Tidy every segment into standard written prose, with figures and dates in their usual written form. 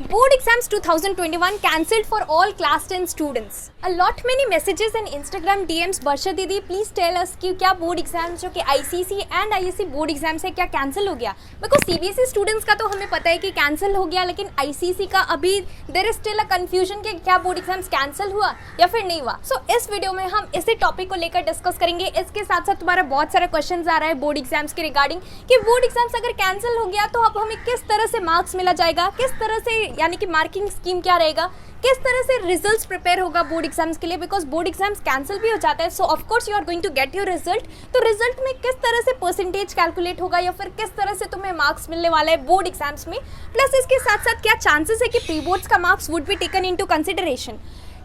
Board exams 2021 cancelled for all class 10 students. A lot many messages and Instagram DMs. Barsha दीदी please tell us कि क्या board exams जो कि ICC and ISC board exams है क्या cancel हो गया? Because CBSE students का तो हमें पता है कि cancel हो गया, लेकिन ICC का अभी there is still a confusion कि क्या board exams cancel हुआ या फिर नहीं हुआ. So इस वीडियो में हम इसी टॉपिक को लेकर डिस्कस करेंगे. इसके साथ साथ तुम्हारा बहुत सारा क्वेश्चंस आ रहा है बोर्ड एग्जाम्स के रिगार्डिंग कि बोर्ड एग्जाम्स अगर कैंसिल हो गया तो अब हमें किस तरह से मार्क्स मिला जाएगा, किस तरह से यानी कि मार्किंग स्कीम क्या रहेगा, किस तरह से रिजल्ट्स प्रिपेयर होगा बोर्ड एग्जाम्स के लिए. बिकॉज बोर्ड एग्जाम्स कैंसिल भी हो जाता है, so of course you are going to get your result. तो रिजल्ट में किस तरह से परसेंटेज कैलकुलेट होगा या फिर किस तरह से तुम्हें मार्क्स मिलने वाला है बोर्ड एग्जाम्स में. प्लस इसके साथ साथ क्या चांसेस है कि प्री बोर्ड्स का marks would be taken into consideration.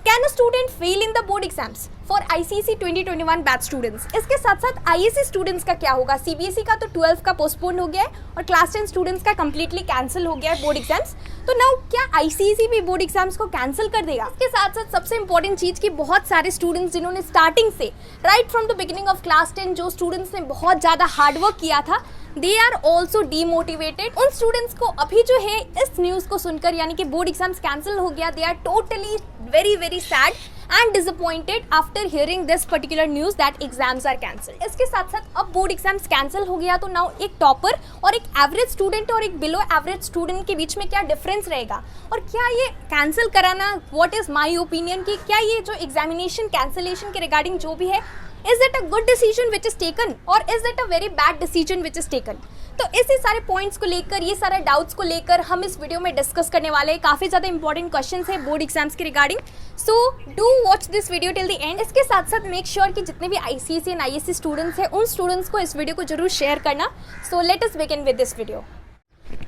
Can a student fail in the board exams for ICC 2021 batch students. इसके साथ साथ ISC स्टूडेंट्स का क्या होगा. CBSE का तो 12 का पोस्टपोन हो गया है और क्लास 10 स्टूडेंट्स का कंप्लीटली कैंसिल हो गया है बोर्ड एग्जाम्स. तो नाउ क्या ICC भी बोर्ड एग्जाम्स को कैंसिल कर देगा. इसके साथ साथ सबसे इंपॉर्टेंट चीज कि बहुत सारे स्टूडेंट्स जिन्होंने स्टार्टिंग से right from the beginning of class 10 जो स्टूडेंट्स ने बहुत ज़्यादा हार्डवर्क किया था, दे आर ऑल्सो डीमोटिवेटेड. उन स्टूडेंट्स को अभी जो है इस न्यूज़ को सुनकर यानी कि बोर्ड एग्जाम्स कैंसिल हो गया, they are totally very sad and disappointed after hearing this particular news that exams are cancelled. इसके साथ साथ अब बोर्ड एग्जाम्स कैंसिल हो गया तो नाउ एक टॉपर और एक एवरेज स्टूडेंट और एक बिलो एवरेज स्टूडेंट के बीच में क्या डिफरेंस रहेगा और क्या ये कैंसिल कराना, व्हाट इज माय ओपिनियन कि क्या ये जो एग्जामिनेशन कैंसिलेशन के रिगार्डिंग जो भी है, is it a good decision which is taken और is it a very bad decision which is taken. तो इसी सारे पॉइंट्स को लेकर, ये सारे डाउट्स को लेकर हम इस वीडियो में डिस्कस करने वाले हैं. काफ़ी ज़्यादा इंपॉर्टेंट क्वेश्चंस है बोर्ड एग्जाम्स के regarding, so do watch this video till the end. इसके साथ साथ मेक श्योर कि जितने भी ICC एंड ISC स्टूडेंट्स हैं उन स्टूडेंट्स को इस वीडियो को जरूर शेयर करना. So let us begin with this video.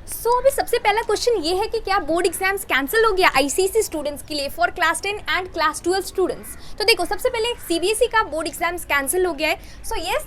So अभी सबसे पहला क्वेश्चन ये है कि क्या बोर्ड एग्जाम्स कैंसिल हो गया ICC स्टूडेंट्स के लिए for class 10 and class 12 students. तो देखो सबसे पहले CBSE का बोर्ड एग्जाम्स कैंसिल हो गया है. So yes,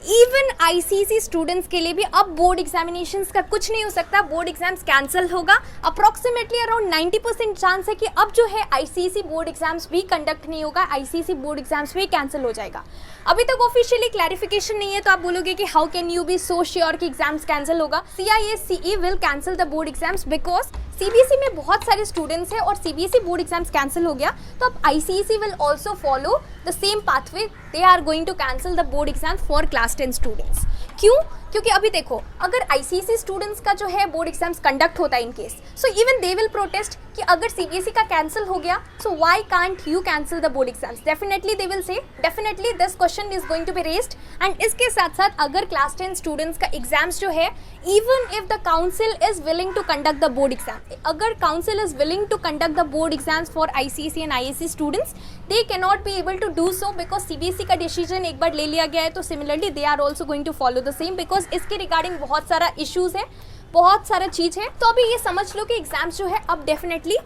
even ICC students के लिए भी अब बोर्ड एग्जामिनेशंस का कुछ नहीं हो सकता, बोर्ड एग्जाम्स कैंसिल होगा. अप्रॉक्सीमेटली अराउंड 90% चांस है कि अब जो है ICC बोर्ड एग्जाम्स भी कंडक्ट नहीं होगा, ICC बोर्ड एग्जाम्स भी कैंसिल हो जाएगा. अभी तक ऑफिशियली क्लैरिफिकेशन नहीं है, तो आप बोलोगे कि how can you be so sure कि एग्जाम्स कैंसिल होगा. CISCE will cancel the board exams because CBSE में बहुत सारे स्टूडेंट्स हैं और CBSE बोर्ड एग्जाम्स कैंसिल हो गया तो अब ICC will also follow the same pathway. They are going to cancel the board exams for class 10 students. क्यों? क्योंकि अभी देखो अगर ICC स्टूडेंट्स का जो है बोर्ड एग्जाम्स कंडक्ट होता है in case, so even they will protest कि अगर CBSE का कैंसिल हो गया so why can't you cancel the board exams. Definitely they will say, definitely this question is going to be raised. And इसके साथ साथ अगर क्लास 10 स्टूडेंट्स का एग्जाम्स जो है, even if the council is willing to conduct the board exam, अगर council is willing to conduct the board exams for ICC and ISC students, they can not be able to do so because CBSE का decision एक बार ले लिया गया है. तो similarly they are also going to follow the same because इसके regarding बहुत सारा इश्यूज है, बहुत सारा चीज़ है. तो अभी ये समझ लो कि एग्जाम्स जो है अब डेफिनेटली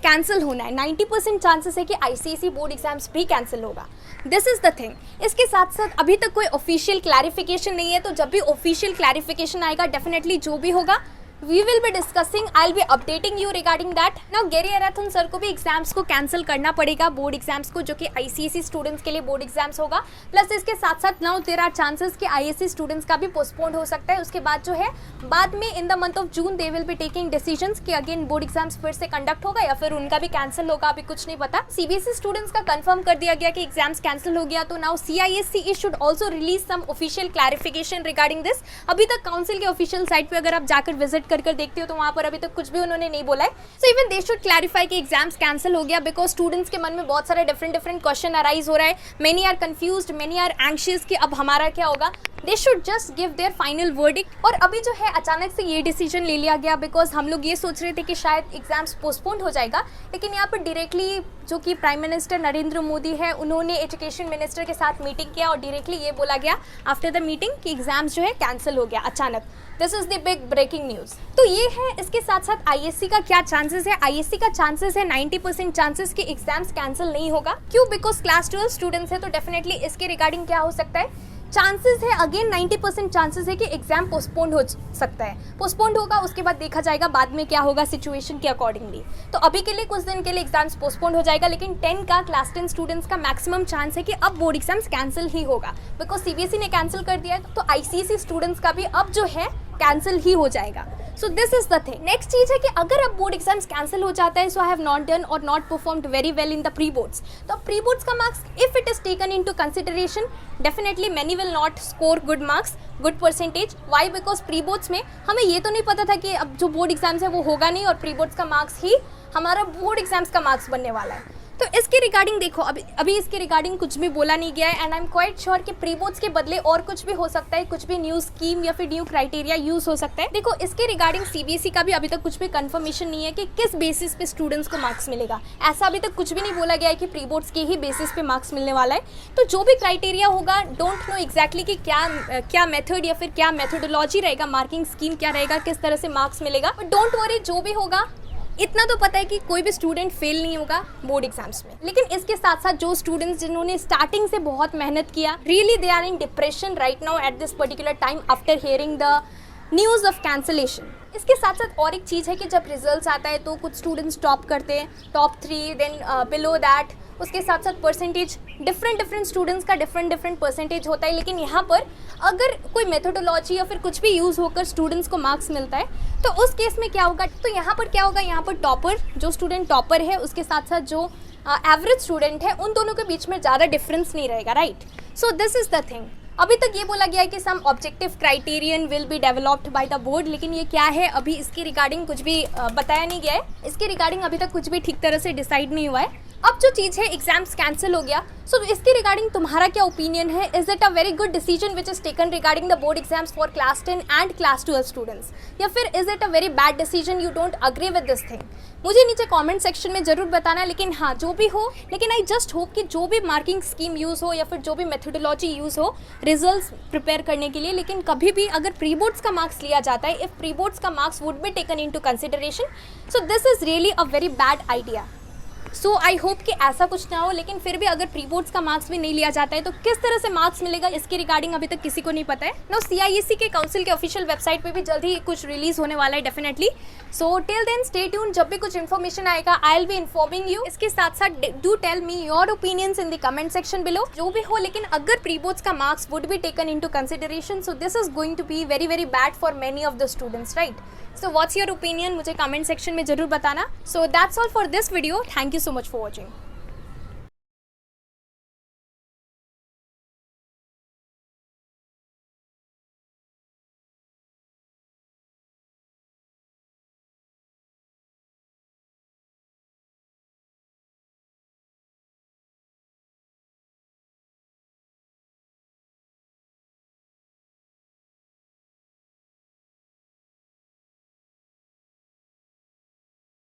कैंसिल होना है. 90% चांसेस है कि ICC बोर्ड एग्जाम्स भी कैंसिल होगा. This is the thing. इसके साथ साथ अभी तक कोई ऑफिशियल क्लैरिफिकेशन नहीं है, तो जब भी ऑफिशियल क्लैरिफिकेशन आएगा डेफिनेटली जो भी होगा we will be discussing, I'll be updating you regarding that. Now गेरी अराथन सर को भी एग्जाम्स को कैंसिल करना पड़ेगा, बोर्ड एग्जाम्स को, जो कि ICC स्टूडेंट्स के लिए बोर्ड एग्जाम्स होगा. प्लस इसके साथ साथ नाउ देयर आर चांसेस कि ISC स्टूडेंट्स का भी पोस्टपोन हो सकता है. उसके बाद जो है बाद में in the month of June they will be taking decisions कि अगेन बोर्ड एग्जाम्स फिर से कंडक्ट होगा या फिर उनका भी कैंसिल होगा, अभी कुछ नहीं पता. CBSE स्टूडेंट्स का कंफर्म कर दिया गया कि एग्जाम्स कैंसिल हो गया, तो now CISCE should also release some official clarification regarding this. अभी तक काउंसिल के ऑफिशियल साइट पर अगर आप जाकर विजिट कर देखते हो तो वहाँ पर अभी तक कुछ भी उन्होंने नहीं बोला है. सो इवन दे शुड क्लैरिफाई कि एग्जाम्स कैंसिल हो गया बिकॉज स्टूडेंट्स के मन में बहुत सारे डिफरेंट क्वेश्चन अराइज हो रहा है. Many are confused, many are anxious कि अब हमारा क्या होगा. They should just give their final verdict. और अभी जो है अचानक से ये डिसीजन ले लिया गया बिकॉज हम लोग ये सोच रहे थे कि शायद एग्जाम्स पोस्टपोन हो जाएगा, लेकिन यहाँ पर डायरेक्टली जो कि प्राइम मिनिस्टर नरेंद्र मोदी है उन्होंने एजुकेशन मिनिस्टर के साथ मीटिंग किया और डायरेक्टली ये बोला गया आफ्टर द मीटिंग कि एग्जाम्स जो है कैंसिल हो गया अचानक. This is the big breaking news. तो ये है. इसके साथ साथ ISC का क्या चांसेस है. ISC का चांसेस है 90% चांसेस कि एग्जाम्स कैंसिल नहीं होगा. क्यों? बिकॉज क्लास 12 स्टूडेंट्स है तो डेफिनेटली इसके रिगार्डिंग क्या हो सकता है, चांसेस है अगेन 90% चांसेस है कि एग्जाम पोस्टपोन हो सकता है. पोस्टपोन होगा, उसके बाद देखा जाएगा बाद में क्या होगा सिचुएशन के अकॉर्डिंगली. तो अभी के लिए कुछ दिन के लिए एग्जाम्स पोस्टपोन हो जाएगा, लेकिन 10 का क्लास 10 स्टूडेंट्स का मैक्सिमम चांस है कि अब बोर्ड एग्जाम्स कैंसिल ही होगा बिकॉज CBSE ने कैंसिल कर दिया है. तो ICC स्टूडेंट्स का भी अब जो है कैंसिल ही हो जाएगा। So this is the thing. Next चीज़ है कि अगर अब बोर्ड एग्जाम्स कैंसिल हो जाता है, so I have not done और not performed very well in the pre boards, तो अब प्री बोर्ड्स का marks if it is taken into consideration, definitely many will not score good marks, good percentage. Why? Because pre boards में हमें ये तो नहीं पता था कि अब जो बोर्ड एग्जाम्स है वो होगा नहीं और प्री बोर्ड्स का मार्क्स ही हमारा बोर्ड एग्जाम्स का मार्क्स बनने वाला है। तो इसके रिगार्डिंग देखो, अभी इसके रिगार्डिंग कुछ भी बोला नहीं गया है and I am quite sure कि प्री बोर्ड्स के बदले और कुछ भी हो सकता है, कुछ भी न्यू स्कीम या फिर न्यू क्राइटेरिया यूज हो सकता है। देखो इसके रिगार्डिंग सीबीएसई का भी अभी तक कुछ भी कंफर्मेशन नहीं है कि किस बेसिस पे स्टूडेंट्स को मार्क्स मिलेगा। ऐसा अभी तक कुछ भी नहीं बोला गया है कि प्री बोर्ड्स के ही बेसिस पे मार्क्स मिलने वाला है। तो जो भी क्राइटेरिया होगा, डोंट नो एग्जैक्टली कि क्या मेथड या फिर क्या मेथोडोलॉजी रहेगा, मार्किंग स्कीम क्या रहेगा, किस तरह से मार्क्स मिलेगा, बट डोंट वरी, जो भी होगा इतना तो पता है कि कोई भी स्टूडेंट फेल नहीं होगा बोर्ड एग्जाम्स में। लेकिन इसके साथ साथ जो स्टूडेंट्स जिन्होंने स्टार्टिंग से बहुत मेहनत किया, really they are in depression right now at this particular time after hearing the news of cancellation. इसके साथ साथ और एक चीज़ है कि जब रिजल्ट्स आता है तो कुछ स्टूडेंट्स टॉप करते हैं, टॉप 3, देन बिलो दैट, उसके साथ साथ परसेंटेज डिफरेंट स्टूडेंट्स का डिफरेंट परसेंटेज होता है। लेकिन यहाँ पर अगर कोई मेथोडोलॉजी या फिर कुछ भी यूज़ होकर स्टूडेंट्स को मार्क्स मिलता है तो उस केस में क्या होगा, तो यहाँ पर क्या होगा, यहाँ पर टॉपर, जो स्टूडेंट टॉपर है उसके साथ साथ जो एवरेज स्टूडेंट है, उन दोनों के बीच में ज़्यादा डिफरेंस नहीं रहेगा, right. So this is the thing. अभी तक ये बोला गया है कि some objective criterion will be developed by the board, लेकिन ये क्या है अभी इसके रिगार्डिंग कुछ भी बताया नहीं गया है। इसके रिगार्डिंग अभी तक कुछ भी ठीक तरह से डिसाइड नहीं हुआ है। अब जो चीज़ है, एग्जाम्स कैंसिल हो गया, सो इसके रिगार्डिंग तुम्हारा क्या ओपिनियन है? Is it a very good decision which is taken regarding the board exams for class 10 and class 12 students, या फिर is it a very bad decision, you don't agree with this thing? मुझे नीचे comment section में जरूर बताना। लेकिन हाँ, जो भी हो, लेकिन आई जस्ट होप कि जो भी मार्किंग स्कीम यूज़ हो या फिर जो भी मेथोडोलॉजी यूज़ हो रिजल्ट्स प्रिपेयर करने के लिए, लेकिन कभी भी अगर प्री बोर्ड्स का मार्क्स लिया जाता है, इफ प्री बोर्ड्स का marks would be taken into consideration, so this is really a very bad idea. So I hope कि ऐसा कुछ ना हो। लेकिन फिर भी अगर प्री बोर्ड्स का मार्क्स भी नहीं लिया जाता है तो किस तरह से मार्क्स मिलेगा, इसके रिगार्डिंग अभी तक किसी को नहीं पता है। नो, सीआईएससी के काउंसिल के ऑफिशियल वेबसाइट पे भी जल्द ही कुछ रिलीज होने वाला है definitely. So till then stay tune, जब भी कुछ इन्फॉर्मेशन आएगा I will be informing you. इसके साथ साथ do tell me your opinions in the comment section below, जो भी हो। लेकिन अगर प्री बोर्ड्स का marks would be taken into consideration, so this is going to be very very bad for many of the students, right. So what's your opinion, मुझे comment section में जरूर बताना। So that's all for this video, thank you so much for watching.